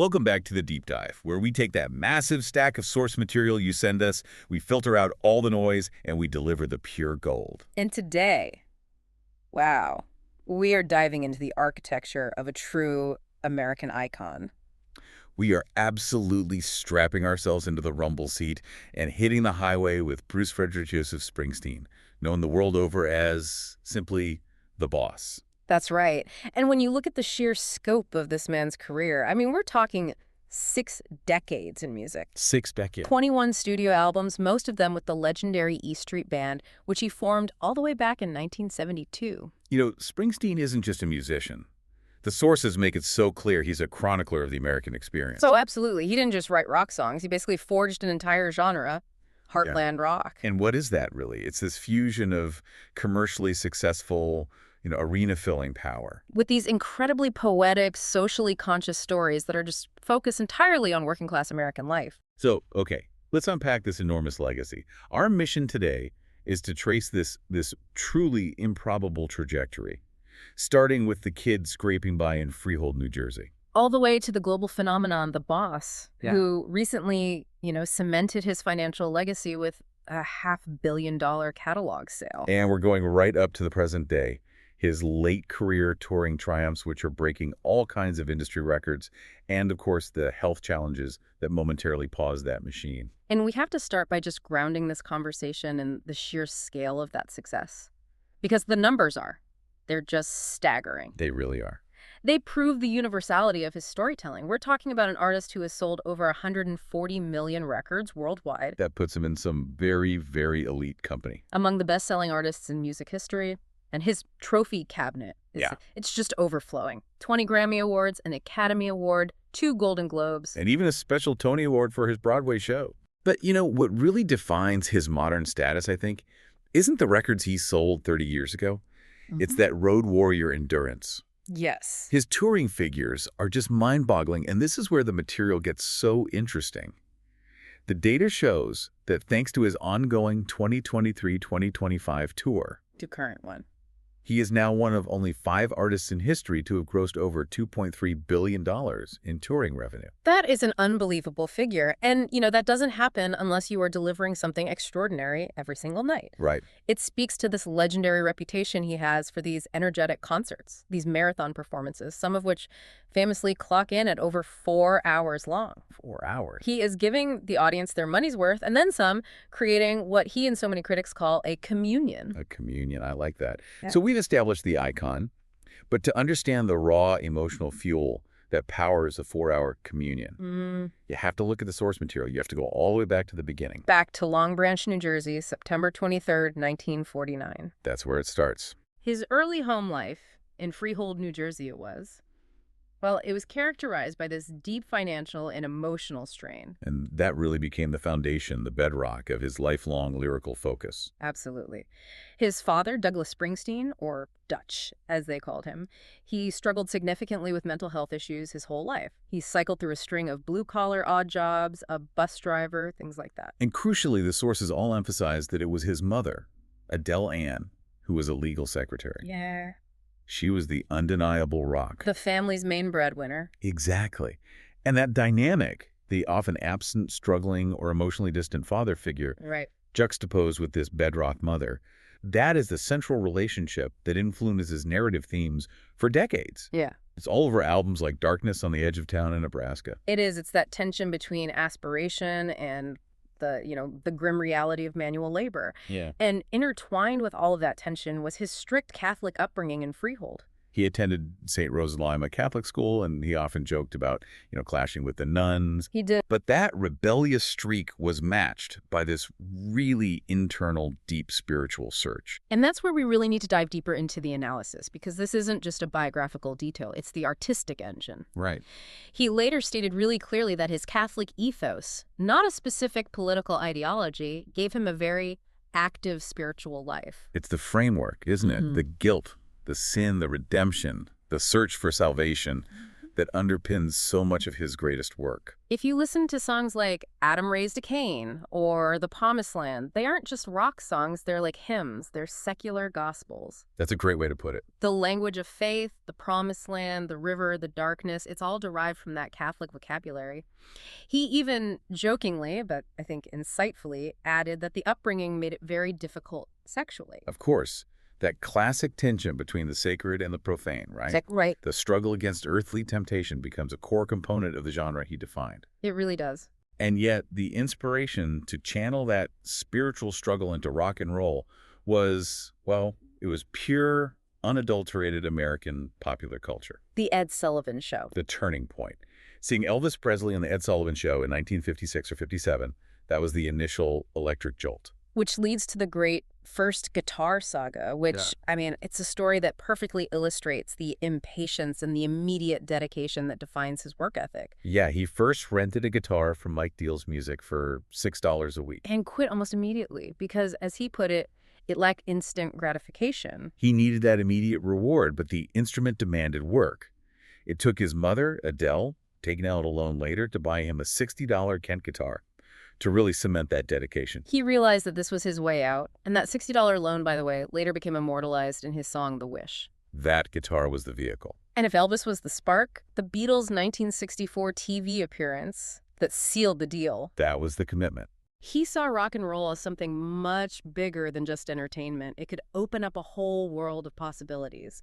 Welcome back to The Deep Dive, where we take that massive stack of source material you send us, we filter out all the noise, and we deliver the pure gold. And today, wow, we are diving into the architecture of a true American icon. We are absolutely strapping ourselves into the rumble seat and hitting the highway with Bruce Joseph Springsteen, known the world over as simply the boss. That's right. And when you look at the sheer scope of this man's career, I mean, we're talking 6 decades in music. 6 decades. 21 studio albums, most of them with the legendary E Street Band, which he formed all the way back in 1972. You know, Springsteen isn't just a musician. The sources make it so clear he's a chronicler of the American experience. So absolutely. He didn't just write rock songs. He basically forged an entire genre, heartland rock. And what is that really? It's this fusion of commercially successful, arena-filling power. With these incredibly poetic, socially conscious stories that are just focused entirely on working-class American life. So, okay, let's unpack this enormous legacy. Our mission today is to trace this truly improbable trajectory, starting with the kid scraping by in Freehold, New Jersey. All the way to the global phenomenon, the boss, who recently, cemented his financial legacy with a $500 million catalog sale. And we're going right up to the present day. His late career touring triumphs, which are breaking all kinds of industry records, and of course the health challenges that momentarily paused that machine. And we have to start by just grounding this conversation in the sheer scale of that success. Because the numbers they're just staggering. They really are. They prove the universality of his storytelling. We're talking about an artist who has sold over 140 million records worldwide. That puts him in some very, very elite company. Among the best-selling artists in music history. And his trophy cabinet, it's just overflowing. 20 Grammy Awards, an Academy Award, 2 Golden Globes. And even a special Tony Award for his Broadway show. But, what really defines his modern status, I think, isn't the records he sold 30 years ago. It's that road warrior endurance. Yes. His touring figures are just mind-boggling, and this is where the material gets so interesting. The data shows that thanks to his ongoing 2023-2025 tour, the current one, he is now one of only 5 artists in history to have grossed over $2.3 billion in touring revenue. That is an unbelievable figure. And, that doesn't happen unless you are delivering something extraordinary every single night. Right. It speaks to this legendary reputation he has for these energetic concerts, these marathon performances, some of which famously clock in at over 4 hours long. 4 hours. He is giving the audience their money's worth and then some, creating what he and so many critics call a communion. A communion. I like that. Yeah. So we've established the icon, but to understand the raw emotional fuel that powers a 4-hour communion, you have to look at the source material. You have to go all the way back to the beginning. Back to Long Branch, New Jersey, September 23rd, 1949. That's where it starts. His early home life in Freehold, New Jersey it was characterized by this deep financial and emotional strain. And that really became the foundation, the bedrock of his lifelong lyrical focus. Absolutely. His father, Douglas Springsteen, or Dutch, as they called him, he struggled significantly with mental health issues his whole life. He cycled through a string of blue-collar odd jobs, a bus driver, things like that. And crucially, the sources all emphasized that it was his mother, Adele Ann, who was a legal secretary. Yeah. She was the undeniable rock. The family's main breadwinner. Exactly. And that dynamic, the often absent, struggling, or emotionally distant father figure, juxtaposed with this bedrock mother, that is the central relationship that influences narrative themes for decades. Yeah. It's all over albums like Darkness on the Edge of Town in Nebraska. It is. It's that tension between aspiration and the grim reality of manual labor. Yeah. And intertwined with all of that tension was his strict Catholic upbringing in Freehold. He attended St. Rose of Lima Catholic School, and he often joked about, clashing with the nuns. He did. But that rebellious streak was matched by this really internal, deep spiritual search. And that's where we really need to dive deeper into the analysis, because this isn't just a biographical detail. It's the artistic engine. Right. He later stated really clearly that his Catholic ethos, not a specific political ideology, gave him a very active spiritual life. It's the framework, isn't it? The guilt, the sin, the redemption, the search for salvation that underpins so much of his greatest work. If you listen to songs like Adam Raised a Cain or The Promised Land, they aren't just rock songs, they're like hymns. They're secular gospels. That's a great way to put it. The language of faith, the promised land, the river, the darkness, it's all derived from that Catholic vocabulary. He even jokingly, but I think insightfully, added that the upbringing made it very difficult sexually. Of course. That classic tension between the sacred and the profane, right? Right. The struggle against earthly temptation becomes a core component of the genre he defined. It really does. And yet, the inspiration to channel that spiritual struggle into rock and roll was, well, it was pure, unadulterated American popular culture. The Ed Sullivan Show. The turning point. Seeing Elvis Presley on the Ed Sullivan Show in 1956 or 57, that was the initial electric jolt. Which leads to the great first guitar saga, which, I mean, it's a story that perfectly illustrates the impatience and the immediate dedication that defines his work ethic. Yeah, he first rented a guitar from Mike Deal's Music for $6 a week. And quit almost immediately because, as he put it, it lacked instant gratification. He needed that immediate reward, but the instrument demanded work. It took his mother, Adele, taking out a loan later, to buy him a $60 Kent guitar to really cement that dedication. He realized that this was his way out, and that $60 loan, by the way, later became immortalized in his song The Wish. That guitar was the vehicle. And if Elvis was the spark, the Beatles' 1964 TV appearance that sealed the deal. That was the commitment. He saw rock and roll as something much bigger than just entertainment. It could open up a whole world of possibilities.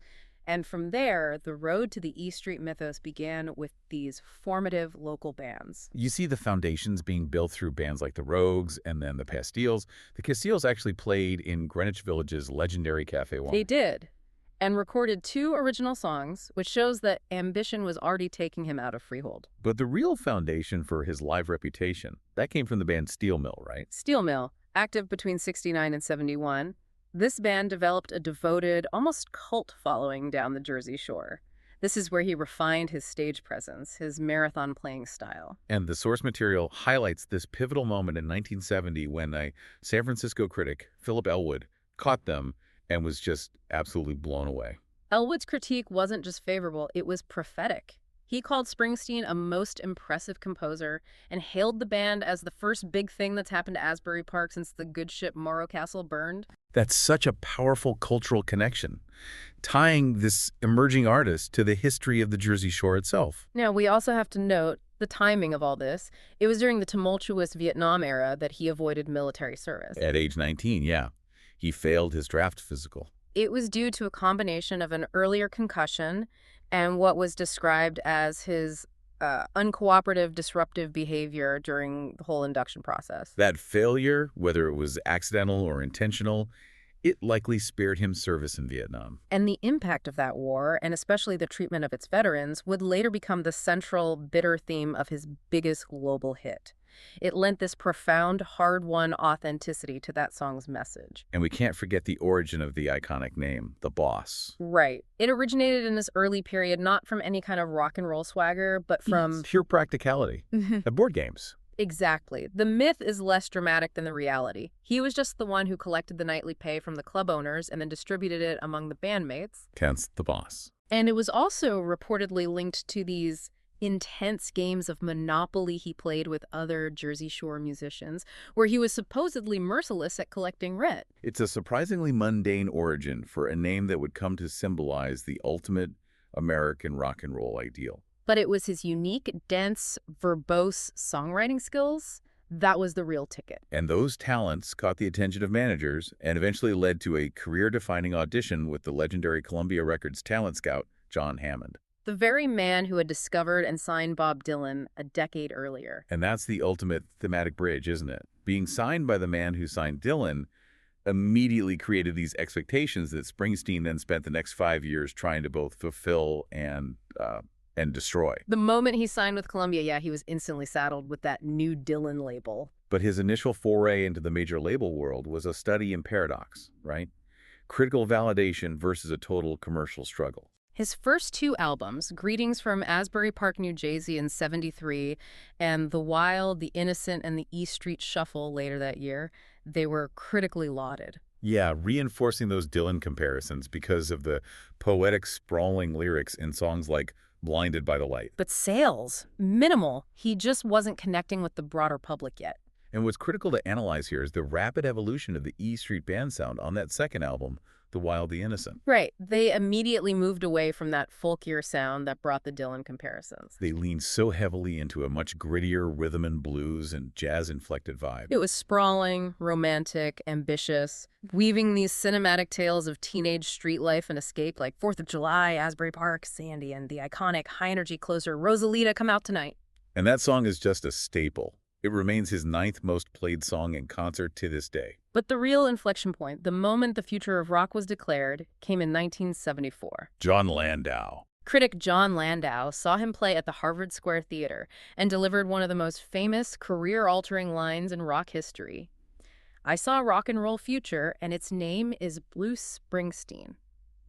And from there, the road to the E Street mythos began with these formative local bands. You see the foundations being built through bands like the Rogues and then the Pastilles. The Castilles actually played in Greenwich Village's legendary Cafe One. They did, and recorded 2 original songs, which shows that ambition was already taking him out of Freehold. But the real foundation for his live reputation, that came from the band Steel Mill, right? Steel Mill, active between 69 and 71. This band developed a devoted, almost cult following down the Jersey Shore. This is where he refined his stage presence, his marathon playing style. And the source material highlights this pivotal moment in 1970 when a San Francisco critic, Philip Elwood, caught them and was just absolutely blown away. Elwood's critique wasn't just favorable, it was prophetic. He called Springsteen a most impressive composer and hailed the band as the first big thing that's happened to Asbury Park since the good ship Morro Castle burned. That's such a powerful cultural connection, tying this emerging artist to the history of the Jersey Shore itself. Now, we also have to note the timing of all this. It was during the tumultuous Vietnam era that he avoided military service. At age 19, yeah. He failed his draft physical. It was due to a combination of an earlier concussion and what was described as his uncooperative, disruptive behavior during the whole induction process. That failure, whether it was accidental or intentional, it likely spared him service in Vietnam. And the impact of that war, and especially the treatment of its veterans, would later become the central, bitter theme of his biggest global hit. It lent this profound, hard-won authenticity to that song's message. And we can't forget the origin of the iconic name, The Boss. Right. It originated in this early period, not from any kind of rock and roll swagger, but from pure practicality. Board games. Exactly. The myth is less dramatic than the reality. He was just the one who collected the nightly pay from the club owners and then distributed it among the bandmates. Hence, The Boss. And it was also reportedly linked to these intense games of Monopoly he played with other Jersey Shore musicians, where he was supposedly merciless at collecting rent. It's a surprisingly mundane origin for a name that would come to symbolize the ultimate American rock and roll ideal. But it was his unique, dense, verbose songwriting skills that was the real ticket. And those talents caught the attention of managers and eventually led to a career-defining audition with the legendary Columbia Records talent scout, John Hammond. The very man who had discovered and signed Bob Dylan a decade earlier. And that's the ultimate thematic bridge, isn't it? Being signed by the man who signed Dylan immediately created these expectations that Springsteen then spent the next 5 years trying to both fulfill and destroy. The moment he signed with Columbia, he was instantly saddled with that new Dylan label. But his initial foray into the major label world was a study in paradox, right? Critical validation versus a total commercial struggle. His first 2 albums, Greetings from Asbury Park, New Jersey in '73, and The Wild, The Innocent, and The E Street Shuffle later that year, they were critically lauded. Yeah, reinforcing those Dylan comparisons because of the poetic, sprawling lyrics in songs like blinded by the light. But sales, minimal. He just wasn't connecting with the broader public yet. And what's critical to analyze here is the rapid evolution of the E Street Band sound on that second album, The Wild, the Innocent. Right. They immediately moved away from that folkier sound that brought the Dylan comparisons. They leaned so heavily into a much grittier rhythm and blues and jazz-inflected vibe. It was sprawling, romantic, ambitious, weaving these cinematic tales of teenage street life and escape like 4th of July, Asbury Park, Sandy, and the iconic high-energy closer Rosalita Come Out Tonight. And that song is just a staple. It remains his 9th most played song in concert to this day. But the real inflection point, the moment the future of rock was declared, came in 1974. Jon Landau. Critic Jon Landau saw him play at the Harvard Square Theater and delivered one of the most famous, career-altering lines in rock history. I saw a rock and roll future, and its name is Bruce Springsteen.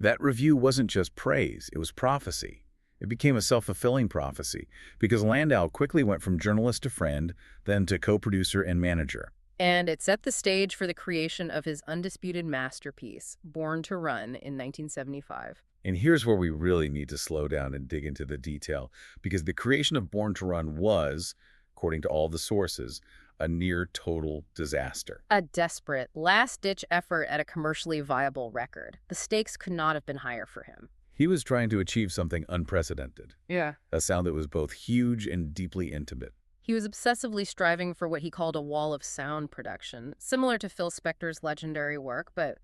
That review wasn't just praise, it was prophecy. It became a self-fulfilling prophecy because Landau quickly went from journalist to friend, then to co-producer and manager. And it set the stage for the creation of his undisputed masterpiece, Born to Run, in 1975. And here's where we really need to slow down and dig into the detail, because the creation of Born to Run was, according to all the sources, a near-total disaster. A desperate, last-ditch effort at a commercially viable record. The stakes could not have been higher for him. He was trying to achieve something unprecedented. Yeah. A sound that was both huge and deeply intimate. He was obsessively striving for what he called a wall of sound production, similar to Phil Spector's legendary work, but,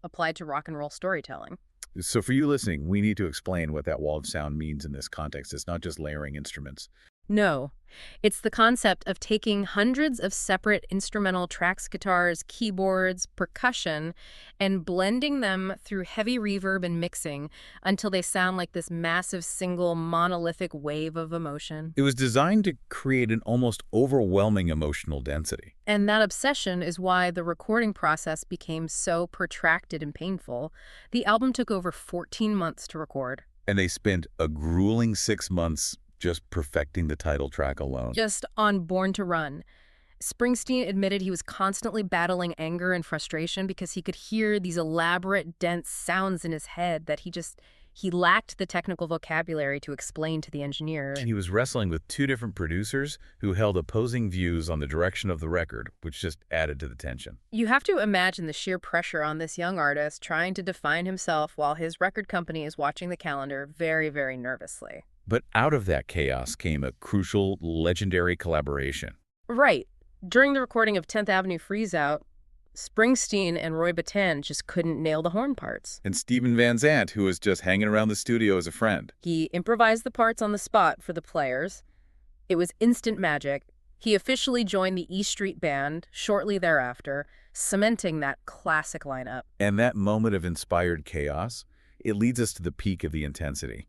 applied to rock and roll storytelling. So for you listening, we need to explain what that wall of sound means in this context. It's not just layering instruments. No. It's the concept of taking hundreds of separate instrumental tracks, guitars, keyboards, percussion, and blending them through heavy reverb and mixing until they sound like this massive single monolithic wave of emotion. It was designed to create an almost overwhelming emotional density. And that obsession is why the recording process became so protracted and painful. The album took over 14 months to record. And they spent a grueling 6 months just perfecting the title track alone. Just on Born to Run. Springsteen admitted he was constantly battling anger and frustration because he could hear these elaborate, dense sounds in his head that he lacked the technical vocabulary to explain to the engineer. And he was wrestling with 2 different producers who held opposing views on the direction of the record, which just added to the tension. You have to imagine the sheer pressure on this young artist trying to define himself while his record company is watching the calendar very, very nervously. But out of that chaos came a crucial, legendary collaboration. Right. During the recording of 10th Avenue Freeze-Out, Springsteen and Roy Bittan just couldn't nail the horn parts. And Steven Van Zandt, who was just hanging around the studio as a friend. He improvised the parts on the spot for the players. It was instant magic. He officially joined the E Street Band shortly thereafter, cementing that classic lineup. And that moment of inspired chaos, it leads us to the peak of the intensity.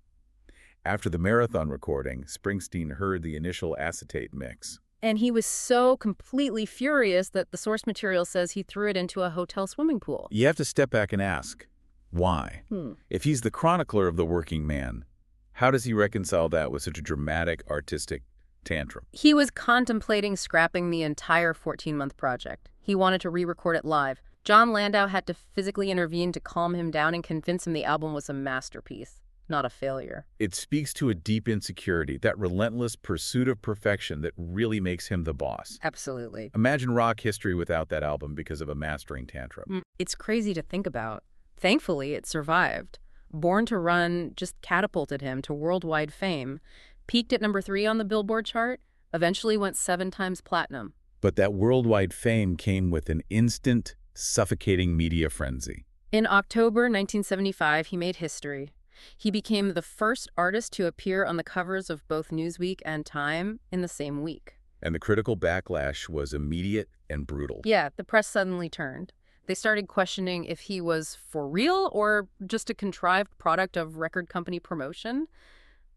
After the marathon recording, Springsteen heard the initial acetate mix. And he was so completely furious that the source material says he threw it into a hotel swimming pool. You have to step back and ask, why? If he's the chronicler of the working man, how does he reconcile that with such a dramatic, artistic tantrum? He was contemplating scrapping the entire 14-month project. He wanted to re-record it live. Jon Landau had to physically intervene to calm him down and convince him the album was a masterpiece, not a failure. It speaks to a deep insecurity, that relentless pursuit of perfection that really makes him the boss. Absolutely. Imagine rock history without that album because of a mastering tantrum. It's crazy to think about. Thankfully, it survived. Born to Run just catapulted him to worldwide fame, peaked at number 3 on the Billboard chart, eventually went 7 times platinum. But that worldwide fame came with an instant, suffocating media frenzy. In October 1975, he made history. He became the first artist to appear on the covers of both Newsweek and Time in the same week. And the critical backlash was immediate and brutal. Yeah, the press suddenly turned. They started questioning if he was for real or just a contrived product of record company promotion.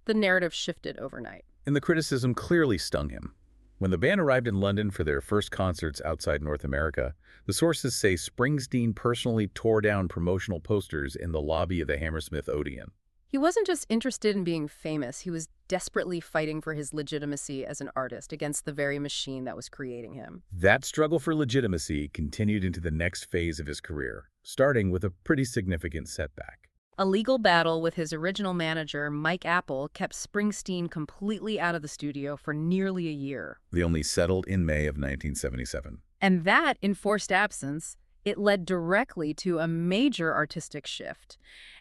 The narrative shifted overnight. And the criticism clearly stung him. When the band arrived in London for their first concerts outside North America, the sources say Springsteen personally tore down promotional posters in the lobby of the Hammersmith Odeon. He wasn't just interested in being famous, he was desperately fighting for his legitimacy as an artist against the very machine that was creating him. That struggle for legitimacy continued into the next phase of his career, starting with a pretty significant setback. A legal battle with his original manager, Mike Apple, kept Springsteen completely out of the studio for nearly a year. They only settled in May of 1977. And that enforced absence, it led directly to a major artistic shift,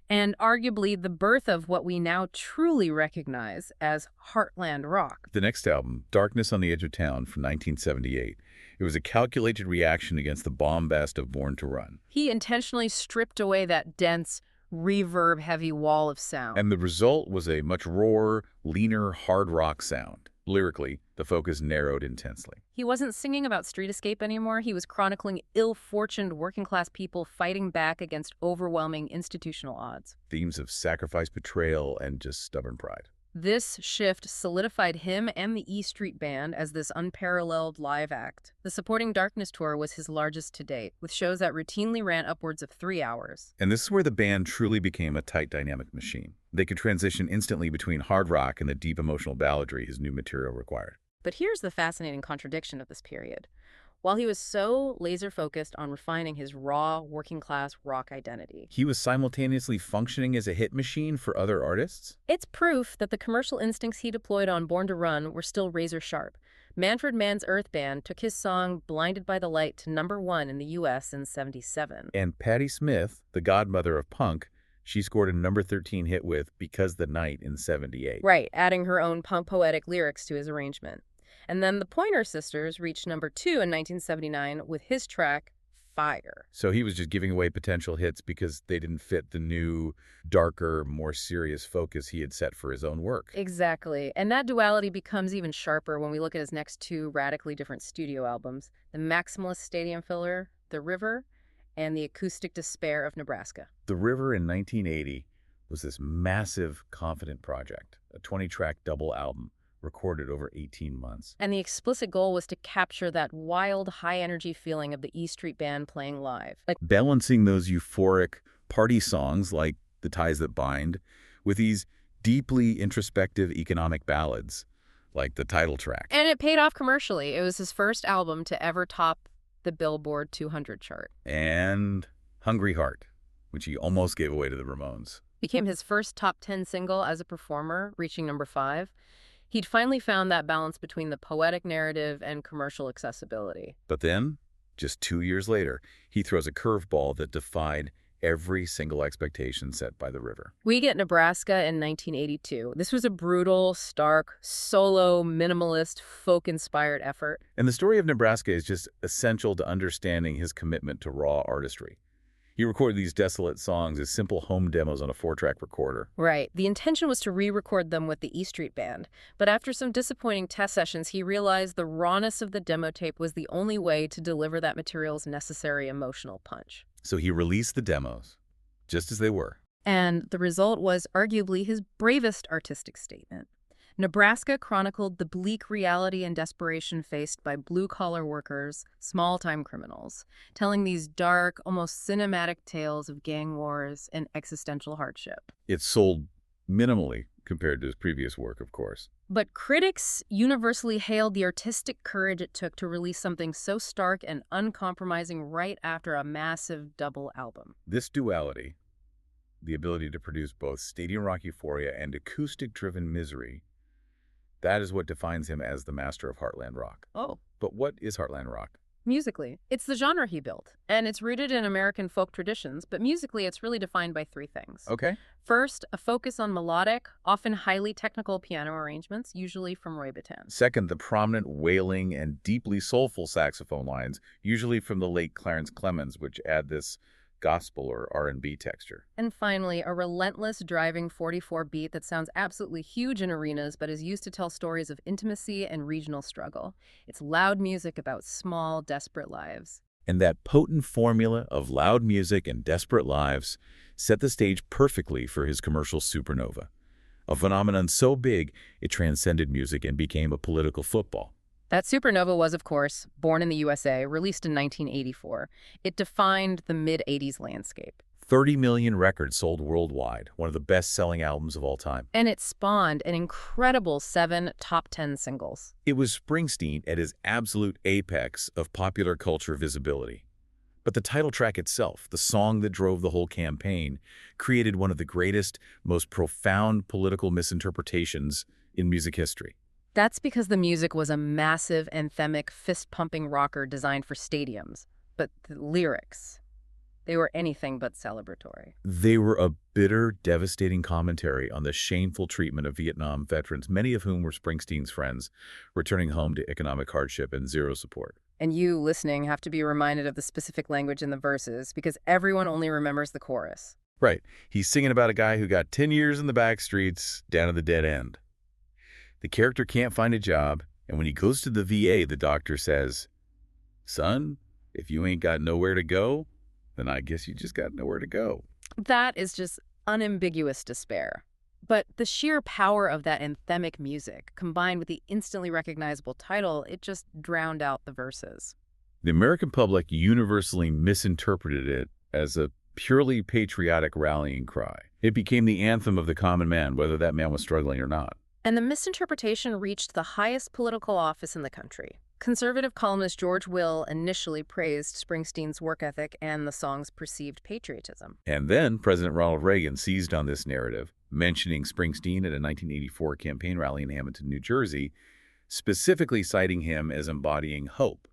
and arguably the birth of what we now truly recognize as heartland rock. The next album, Darkness on the Edge of Town from 1978, it was a calculated reaction against the bombast of Born to Run. He intentionally stripped away that dense, reverb-heavy wall of sound. And the result was a much rawer, leaner, hard rock sound. Lyrically, the focus narrowed intensely. He wasn't singing about street escape anymore. He was chronicling ill-fortuned working-class people fighting back against overwhelming institutional odds. Themes of sacrifice, betrayal, and just stubborn pride. This shift solidified him and the E Street Band as this unparalleled live act. The Supporting Darkness tour was his largest to date, with shows that routinely ran upwards of 3 hours. And this is where the band truly became a tight dynamic machine. They could transition instantly between hard rock and the deep emotional balladry his new material required. But here's the fascinating contradiction of this period. While he was so laser-focused on refining his raw, working-class rock identity, he was simultaneously functioning as a hit machine for other artists? It's proof that the commercial instincts he deployed on Born to Run were still razor-sharp. Manfred Mann's Earth Band took his song Blinded by the Light to #1 in the U.S. in '77. And Patti Smith, the godmother of punk, she scored a #13 hit with Because the Night in '78. Right, adding her own poetic lyrics to his arrangement. And then the Pointer Sisters reached #2 in 1979 with his track, Fire. So he was just giving away potential hits because they didn't fit the new, darker, more serious focus he had set for his own work. Exactly. And that duality becomes even sharper when we look at his next 2 radically different studio albums, the maximalist stadium filler, The River, and the acoustic despair of Nebraska. The River in 1980 was this massive, confident project, a 20-track double album, recorded over 18 months. And the explicit goal was to capture that wild, high-energy feeling of the E Street Band playing live. Like balancing those euphoric party songs like The Ties That Bind with these deeply introspective economic ballads like the title track. And it paid off commercially. It was his first album to ever top the Billboard 200 chart. And Hungry Heart, which he almost gave away to the Ramones, became his first top 10 single as a performer, reaching #5. He'd finally found that balance between the poetic narrative and commercial accessibility. But then, just 2 years later, he throws a curveball that defied every single expectation set by The River. We get Nebraska in 1982. This was a brutal, stark, solo, minimalist, folk-inspired effort. And the story of Nebraska is just essential to understanding his commitment to raw artistry. He recorded these desolate songs as simple home demos on a 4-track recorder. Right. The intention was to re-record them with the E Street Band. But after some disappointing test sessions, he realized the rawness of the demo tape was the only way to deliver that material's necessary emotional punch. So he released the demos, just as they were. And the result was arguably his bravest artistic statement. Nebraska chronicled the bleak reality and desperation faced by blue-collar workers, small-time criminals, telling these dark, almost cinematic tales of gang wars and existential hardship. It sold minimally compared to his previous work, of course. But critics universally hailed the artistic courage it took to release something so stark and uncompromising right after a massive double album. This duality, the ability to produce both stadium rock euphoria and acoustic-driven misery, that is what defines him as the master of heartland rock. Oh. But what is heartland rock? Musically, it's the genre he built, and it's rooted in American folk traditions, but musically it's really defined by 3 things. Okay. First, a focus on melodic, often highly technical piano arrangements, usually from Roy Bittan. Second, the prominent wailing and deeply soulful saxophone lines, usually from the late Clarence Clemons, which add this gospel or R&B texture. And finally, a relentless driving 44 beat that sounds absolutely huge in arenas but is used to tell stories of intimacy and regional struggle. It's loud music about small, desperate lives. And that potent formula of loud music and desperate lives set the stage perfectly for his commercial supernova, a phenomenon so big it transcended music and became a political football. That supernova was, of course, Born in the U.S.A., released in 1984. It defined the mid-'80s landscape. 30 million records sold worldwide, one of the best-selling albums of all time. And it spawned an incredible 7 top 10 singles. It was Springsteen at his absolute apex of popular culture visibility. But the title track itself, the song that drove the whole campaign, created one of the greatest, most profound political misinterpretations in music history. That's because the music was a massive, anthemic, fist-pumping rocker designed for stadiums. But the lyrics, they were anything but celebratory. They were a bitter, devastating commentary on the shameful treatment of Vietnam veterans, many of whom were Springsteen's friends, returning home to economic hardship and zero support. And you, listening, have to be reminded of the specific language in the verses, because everyone only remembers the chorus. Right. He's singing about a guy who got 10 years in the back streets, down at the dead end. The character can't find a job, and when he goes to the VA, the doctor says, "Son, if you ain't got nowhere to go, then I guess you just got nowhere to go." That is just unambiguous despair. But the sheer power of that anthemic music, combined with the instantly recognizable title, it just drowned out the verses. The American public universally misinterpreted it as a purely patriotic rallying cry. It became the anthem of the common man, whether that man was struggling or not. And the misinterpretation reached the highest political office in the country. Conservative columnist George Will initially praised Springsteen's work ethic and the song's perceived patriotism. And then President Ronald Reagan seized on this narrative, mentioning Springsteen at a 1984 campaign rally in Hamilton, New Jersey, specifically citing him as embodying hope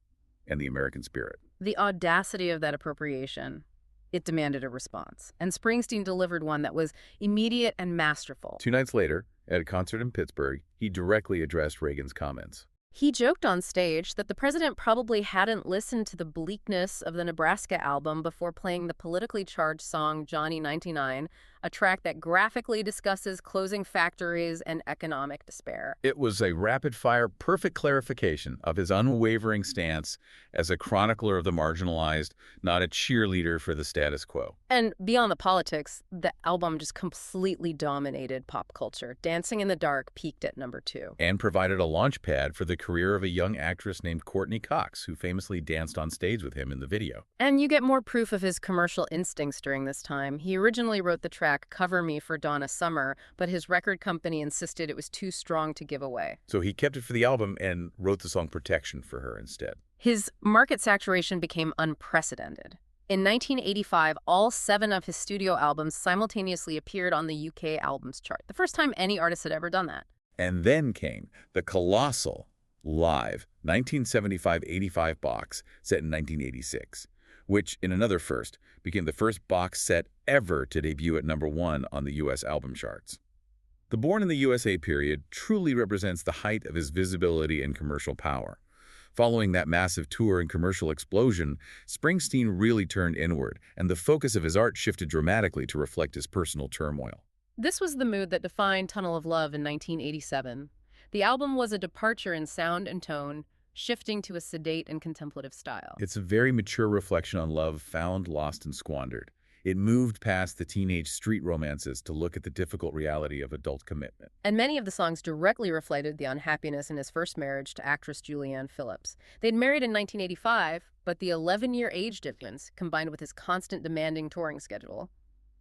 and the American spirit. The audacity of that appropriation, it demanded a response. And Springsteen delivered one that was immediate and masterful. 2 nights later, at a concert in Pittsburgh, he directly addressed Reagan's comments. He joked on stage that the president probably hadn't listened to the bleakness of the Nebraska album before playing the politically charged song Johnny 99, a track that graphically discusses closing factories and economic despair. It was a rapid-fire, perfect clarification of his unwavering stance as a chronicler of the marginalized, not a cheerleader for the status quo. And beyond the politics, the album just completely dominated pop culture. Dancing in the Dark peaked at #2. And provided a launch pad for the career of a young actress named Courtney Cox, who famously danced on stage with him in the video. And you get more proof of his commercial instincts during this time. He originally wrote the track Cover Me for Donna Summer, but his record company insisted it was too strong to give away. So he kept it for the album and wrote the song Protection for her instead. His market saturation became unprecedented. In 1985, all 7 of his studio albums simultaneously appeared on the UK albums chart, the first time any artist had ever done that. And then came the colossal live 1975-85 box set in 1986, which, in another first, became the first box set ever to debut at #1 on the U.S. album charts. The Born in the U.S.A. period truly represents the height of his visibility and commercial power. Following that massive tour and commercial explosion, Springsteen really turned inward, and the focus of his art shifted dramatically to reflect his personal turmoil. This was the mood that defined Tunnel of Love in 1987. The album was a departure in sound and tone, shifting to a sedate and contemplative style. It's a very mature reflection on love found, lost, and squandered. It moved past the teenage street romances to look at the difficult reality of adult commitment. And many of the songs directly reflected the unhappiness in his first marriage to actress Julianne Phillips. They'd married in 1985, but the 11-year age difference, combined with his constant demanding touring schedule,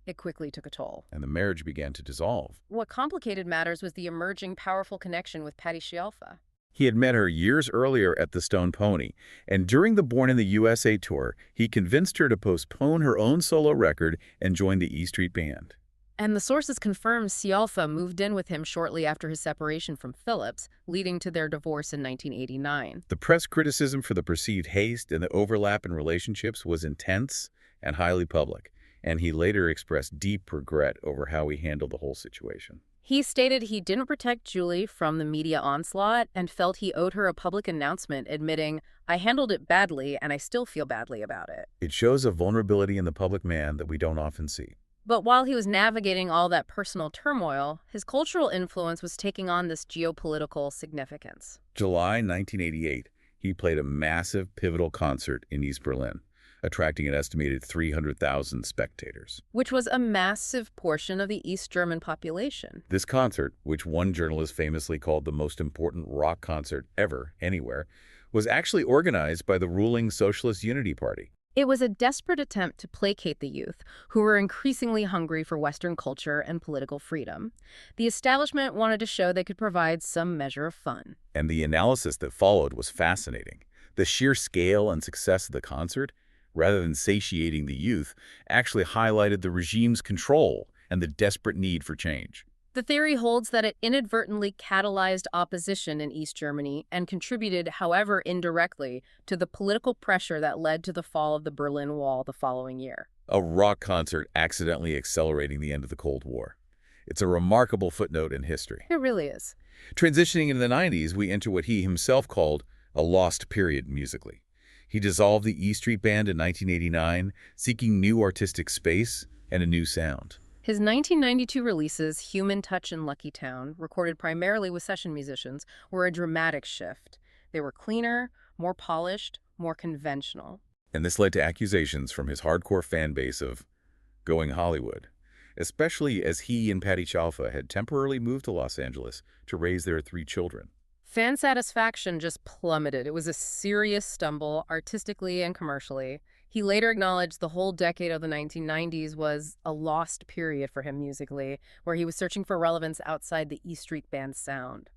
it quickly took a toll. And the marriage began to dissolve. What complicated matters was the emerging powerful connection with Patti Scialfa. He had met her years earlier at the Stone Pony, and during the Born in the U.S.A. tour, he convinced her to postpone her own solo record and join the E Street Band. And the sources confirmed Scialfa moved in with him shortly after his separation from Phillips, leading to their divorce in 1989. The press criticism for the perceived haste and the overlap in relationships was intense and highly public, and he later expressed deep regret over how he handled the whole situation. He stated he didn't protect Julie from the media onslaught and felt he owed her a public announcement admitting, "I handled it badly and I still feel badly about it." It shows a vulnerability in the public man that we don't often see. But while he was navigating all that personal turmoil, his cultural influence was taking on this geopolitical significance. July 1988, he played a massive, pivotal concert in East Berlin, attracting an estimated 300,000 spectators. Which was a massive portion of the East German population. This concert, which one journalist famously called the most important rock concert ever, anywhere, was actually organized by the ruling Socialist Unity Party. It was a desperate attempt to placate the youth, who were increasingly hungry for Western culture and political freedom. The establishment wanted to show they could provide some measure of fun. And the analysis that followed was fascinating. The sheer scale and success of the concert rather than satiating the youth, actually highlighted the regime's control and the desperate need for change. The theory holds that it inadvertently catalyzed opposition in East Germany and contributed, however indirectly, to the political pressure that led to the fall of the Berlin Wall the following year. A rock concert accidentally accelerating the end of the Cold War. It's a remarkable footnote in history. It really is. Transitioning into the 90s, we enter what he himself called a lost period musically. He dissolved the E Street Band in 1989, seeking new artistic space and a new sound. His 1992 releases, Human Touch and Lucky Town, recorded primarily with session musicians, were a dramatic shift. They were cleaner, more polished, more conventional. And this led to accusations from his hardcore fan base of going Hollywood, especially as he and Patti Scialfa had temporarily moved to Los Angeles to raise their 3 children. Fan satisfaction just plummeted. It was a serious stumble, artistically and commercially. He later acknowledged the whole decade of the 1990s was a lost period for him musically, where he was searching for relevance outside the E Street Band's sound.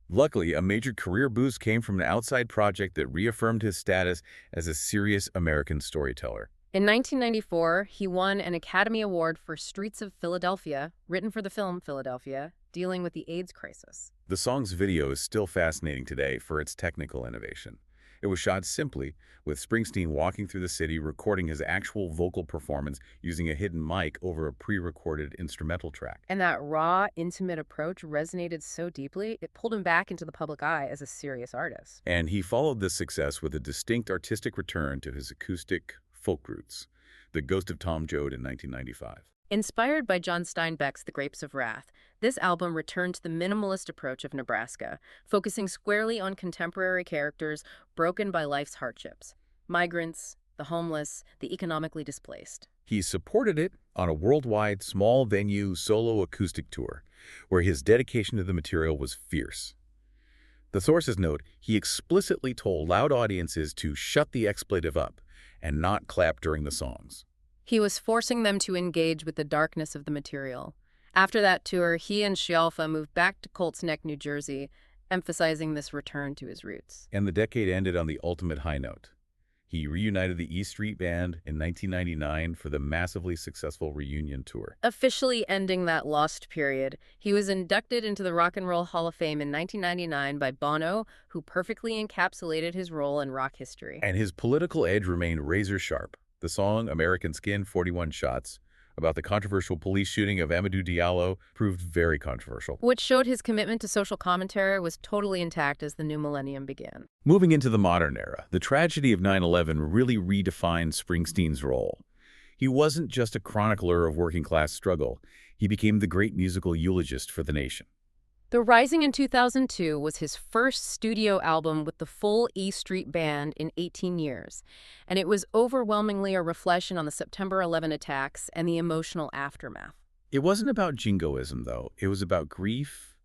Luckily, a major career boost came from an outside project that reaffirmed his status as a serious American storyteller. In 1994, he won an Academy Award for Streets of Philadelphia, written for the film Philadelphia, dealing with the AIDS crisis. The song's video is still fascinating today for its technical innovation. It was shot simply, with Springsteen walking through the city recording his actual vocal performance using a hidden mic over a pre-recorded instrumental track. And that raw, intimate approach resonated so deeply, it pulled him back into the public eye as a serious artist. And he followed this success with a distinct artistic return to his acoustic folk roots, The Ghost of Tom Joad in 1995. Inspired by John Steinbeck's The Grapes of Wrath, this album returned to the minimalist approach of Nebraska, focusing squarely on contemporary characters broken by life's hardships: migrants, the homeless, the economically displaced. He supported it on a worldwide small-venue solo acoustic tour, where his dedication to the material was fierce. The sources note he explicitly told loud audiences to shut the expletive up and not clap during the songs. He was forcing them to engage with the darkness of the material. After that tour, he and Scialfa moved back to Colts Neck, New Jersey, emphasizing this return to his roots. And the decade ended on the ultimate high note. He reunited the E Street Band in 1999 for the massively successful reunion tour. Officially ending that lost period, he was inducted into the Rock and Roll Hall of Fame in 1999 by Bono, who perfectly encapsulated his role in rock history. And his political edge remained razor sharp. The song American Skin, 41 Shots, about the controversial police shooting of Amadou Diallo, proved very controversial. Which showed his commitment to social commentary was totally intact as the new millennium began. Moving into the modern era, the tragedy of 9/11 really redefined Springsteen's role. He wasn't just a chronicler of working-class struggle. He became the great musical eulogist for the nation. The Rising in 2002 was his first studio album with the full E Street Band in 18 years, and it was overwhelmingly a reflection on the September 11 attacks and the emotional aftermath. It wasn't about jingoism, though. It was about grief,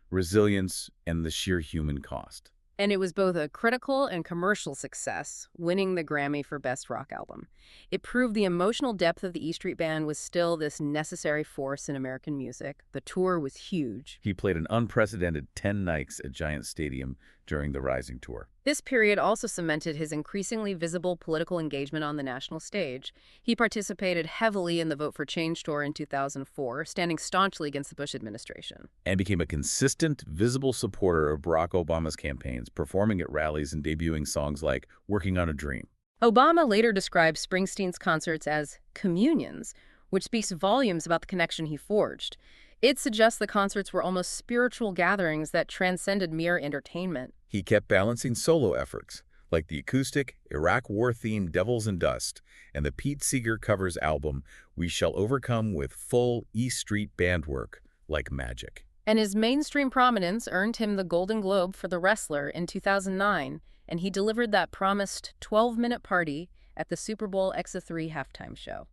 resilience, and the sheer human cost. And it was both a critical and commercial success, winning the Grammy for Best Rock Album. It proved the emotional depth of the E Street Band was still this necessary force in American music. The tour was huge. He played an unprecedented 10 nights at Giant Stadium during the Rising Tour. This period also cemented his increasingly visible political engagement on the national stage. He participated heavily in the Vote for Change tour in 2004, standing staunchly against the Bush administration. And became a consistent, visible supporter of Barack Obama's campaigns, performing at rallies and debuting songs like Working on a Dream. Obama later described Springsteen's concerts as communions, which speaks volumes about the connection he forged. It suggests the concerts were almost spiritual gatherings that transcended mere entertainment. He kept balancing solo efforts, like the acoustic, Iraq War-themed Devils and Dust, and the Pete Seeger covers album We Shall Overcome, with full E Street Band work like magic. And his mainstream prominence earned him the Golden Globe for The Wrestler in 2009, and he delivered that promised 12-minute party at the Super Bowl XA3 halftime show.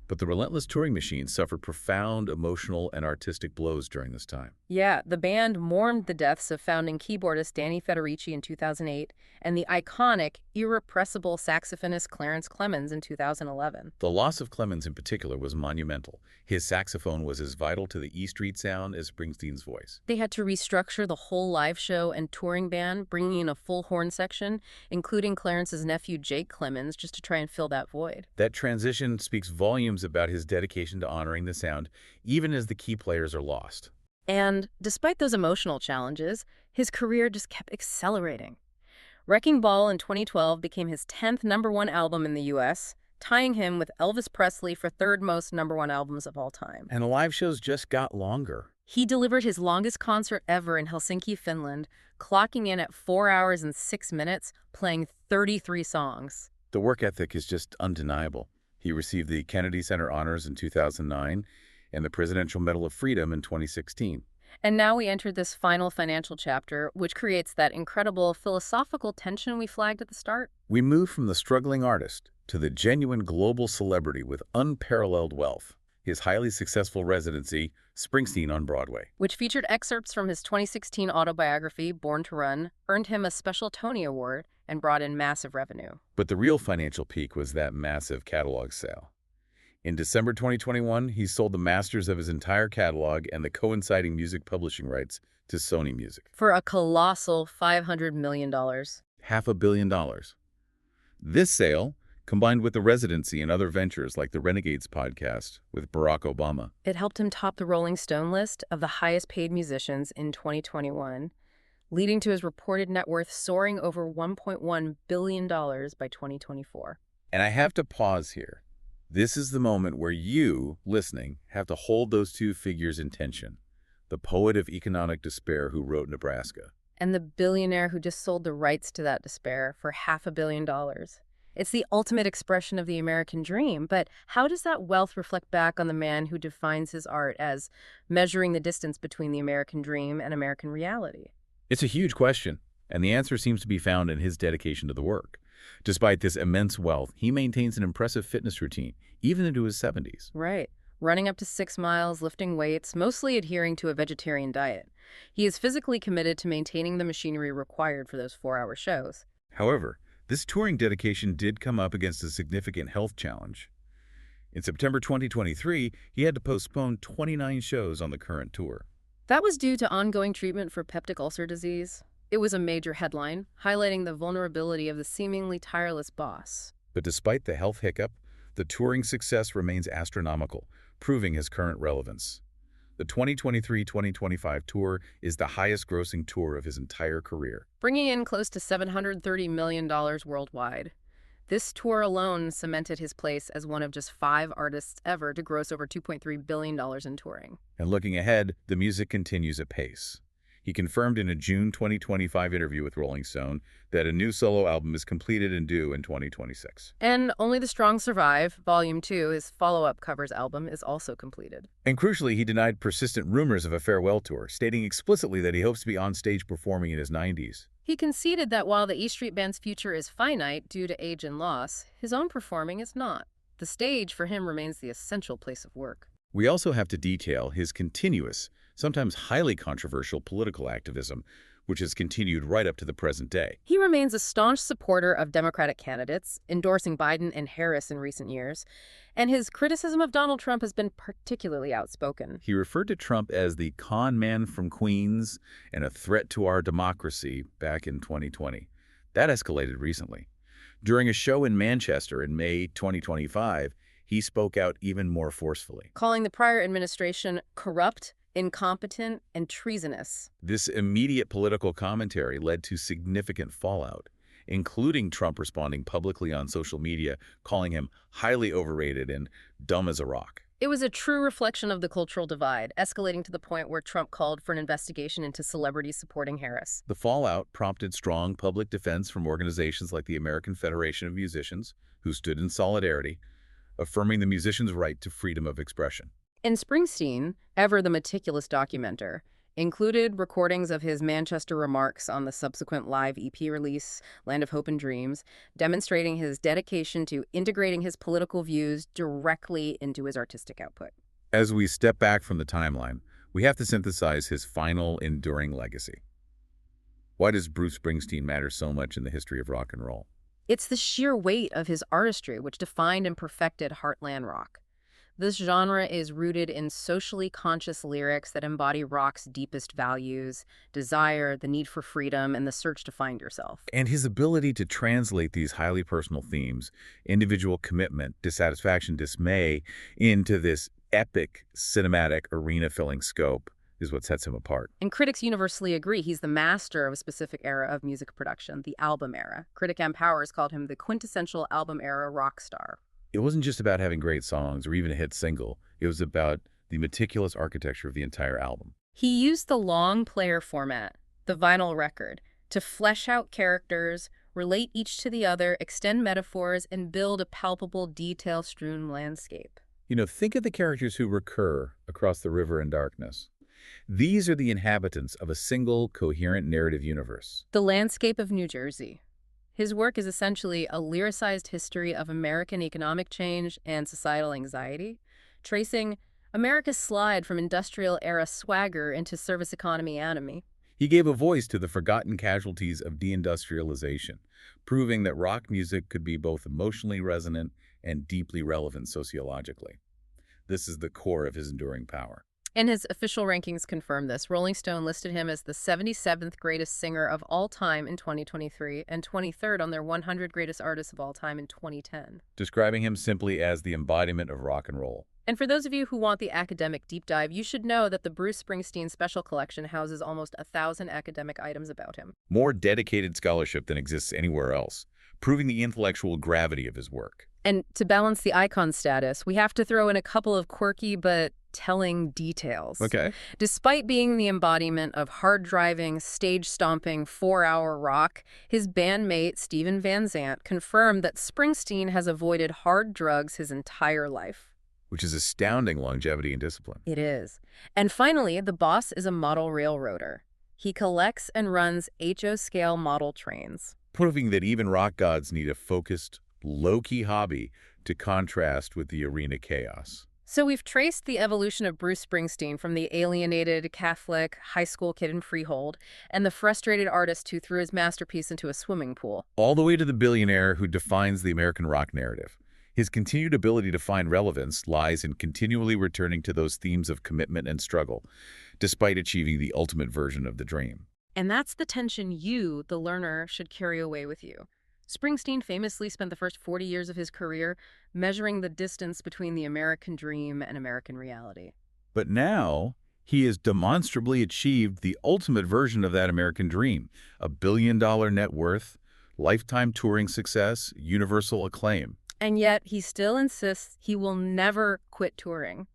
But the relentless touring machine suffered profound emotional and artistic blows during this time. Yeah, the band mourned the deaths of founding keyboardist Danny Federici in 2008 and the iconic, irrepressible saxophonist Clarence Clemons in 2011. The loss of Clemons in particular was monumental. His saxophone was as vital to the E Street sound as Springsteen's voice. They had to restructure the whole live show and touring band, bringing in a full horn section, including Clarence's nephew Jake Clemons, just to try and fill that void. That transition speaks volumes about his dedication to honoring the sound, even as the key players are lost. And despite those emotional challenges, his career just kept accelerating. Wrecking Ball in 2012 became his 10th #1 album in the U.S., tying him with Elvis Presley for third most #1 albums of all time. And the live shows just got longer. He delivered his longest concert ever in Helsinki, Finland, clocking in at 4 hours and 6 minutes, playing 33 songs. The work ethic is just undeniable. He received the Kennedy Center Honors in 2009 and the Presidential Medal of Freedom in 2016. And now we enter this final financial chapter, which creates that incredible philosophical tension we flagged at the start. We move from the struggling artist to the genuine global celebrity with unparalleled wealth. His highly successful residency, Springsteen on Broadway, which featured excerpts from his 2016 autobiography, Born to Run, earned him a special Tony Award and brought in massive revenue. But the real financial peak was that massive catalog sale. In December 2021, he sold the masters of his entire catalog and the coinciding music publishing rights to Sony Music for a colossal $500 million. $500 million. This sale, combined with the residency and other ventures like the Renegades podcast with Barack Obama, it helped him top the Rolling Stone list of the highest paid musicians in 2021, leading to his reported net worth soaring over $1.1 billion by 2024. And I have to pause here. This is the moment where you, listening, have to hold those two figures in tension. The poet of economic despair who wrote Nebraska. And the billionaire who just sold the rights to that despair for $500 million. It's the ultimate expression of the American dream, but how does that wealth reflect back on the man who defines his art as measuring the distance between the American dream and American reality? It's a huge question, and the answer seems to be found in his dedication to the work. Despite this immense wealth, he maintains an impressive fitness routine, even into his 70s. Right. Running up to 6 miles, lifting weights, mostly adhering to a vegetarian diet. He is physically committed to maintaining the machinery required for those 4-hour shows. However, this touring dedication did come up against a significant health challenge. In September 2023, he had to postpone 29 shows on the current tour. That was due to ongoing treatment for peptic ulcer disease. It was a major headline, highlighting the vulnerability of the seemingly tireless boss. But despite the health hiccup, the touring success remains astronomical, proving his current relevance. The 2023-2025 tour is the highest-grossing tour of his entire career, bringing in close to $730 million worldwide. This tour alone cemented his place as one of just 5 artists ever to gross over $2.3 billion in touring. And looking ahead, the music continues apace. He confirmed in a June 2025 interview with Rolling Stone that a new solo album is completed and due in 2026. And Only the Strong Survive, Volume 2, his follow-up covers album, is also completed. And crucially, he denied persistent rumors of a farewell tour, stating explicitly that he hopes to be on stage performing in his 90s. He conceded that while the E Street Band's future is finite due to age and loss, his own performing is not. The stage for him remains the essential place of work. We also have to detail his continuous, sometimes highly controversial political activism, which has continued right up to the present day. He remains a staunch supporter of Democratic candidates, endorsing Biden and Harris in recent years, and his criticism of Donald Trump has been particularly outspoken. He referred to Trump as the con man from Queens and a threat to our democracy back in 2020. That escalated recently. During a show in Manchester in May 2025, he spoke out even more forcefully, calling the prior administration corrupt, incompetent, and treasonous. This immediate political commentary led to significant fallout, including Trump responding publicly on social media, calling him highly overrated and dumb as a rock. It was a true reflection of the cultural divide, escalating to the point where Trump called for an investigation into celebrities supporting Harris. The fallout prompted strong public defense from organizations like the American Federation of Musicians, who stood in solidarity, affirming the musicians' right to freedom of expression. And Springsteen, ever the meticulous documenter, included recordings of his Manchester remarks on the subsequent live EP release, Land of Hope and Dreams, demonstrating his dedication to integrating his political views directly into his artistic output. As we step back from the timeline, we have to synthesize his final enduring legacy. Why does Bruce Springsteen matter so much in the history of rock and roll? It's the sheer weight of his artistry which defined and perfected heartland rock. This genre is rooted in socially conscious lyrics that embody rock's deepest values, desire, the need for freedom, and the search to find yourself. And his ability to translate these highly personal themes, individual commitment, dissatisfaction, dismay, into this epic, cinematic, arena-filling scope is what sets him apart. And critics universally agree he's the master of a specific era of music production, the album era. Critic M. Powers called him the quintessential album era rock star. It wasn't just about having great songs or even a hit single. It was about the meticulous architecture of the entire album. He used the long player format, the vinyl record, to flesh out characters, relate each to the other, extend metaphors, and build a palpable, detail-strewn landscape. Think of the characters who recur across the river in darkness. These are the inhabitants of a single, coherent narrative universe. The landscape of New Jersey. His work is essentially a lyricized history of American economic change and societal anxiety, tracing America's slide from industrial-era swagger into service economy anomie. He gave a voice to the forgotten casualties of deindustrialization, proving that rock music could be both emotionally resonant and deeply relevant sociologically. This is the core of his enduring power. And his official rankings confirm this. Rolling Stone listed him as the 77th greatest singer of all time in 2023 and 23rd on their 100 greatest artists of all time in 2010. Describing him simply as the embodiment of rock and roll. And for those of you who want the academic deep dive, you should know that the Bruce Springsteen Special Collection houses almost 1,000 academic items about him. More dedicated scholarship than exists anywhere else, proving the intellectual gravity of his work. And to balance the icon status, we have to throw in a couple of quirky but telling details. Okay. Despite being the embodiment of hard-driving, stage-stomping, 4-hour rock, his bandmate, Steven Van Zandt, confirmed that Springsteen has avoided hard drugs his entire life. Which is astounding longevity and discipline. It is. And finally, the boss is a model railroader. He collects and runs HO-scale model trains. Proving that even rock gods need a focused, low-key hobby to contrast with the arena chaos. So we've traced the evolution of Bruce Springsteen from the alienated Catholic high school kid in Freehold and the frustrated artist who threw his masterpiece into a swimming pool. All the way to the billionaire who defines the American rock narrative. His continued ability to find relevance lies in continually returning to those themes of commitment and struggle, despite achieving the ultimate version of the dream. And that's the tension you, the learner, should carry away with you. Springsteen famously spent the first 40 years of his career measuring the distance between the American dream and American reality. But now, he has demonstrably achieved the ultimate version of that American dream, a billion-dollar net worth, lifetime touring success, universal acclaim. And yet, he still insists he will never quit touring.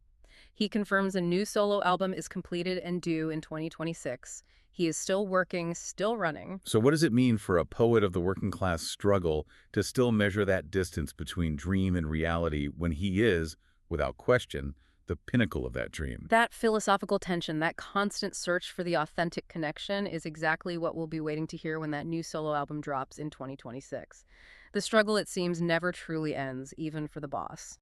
He confirms a new solo album is completed and due in 2026. He is still working, still running. So what does it mean for a poet of the working class struggle to still measure that distance between dream and reality when he is, without question, the pinnacle of that dream? That philosophical tension, that constant search for the authentic connection is exactly what we'll be waiting to hear when that new solo album drops in 2026. The struggle, it seems, never truly ends, even for the boss.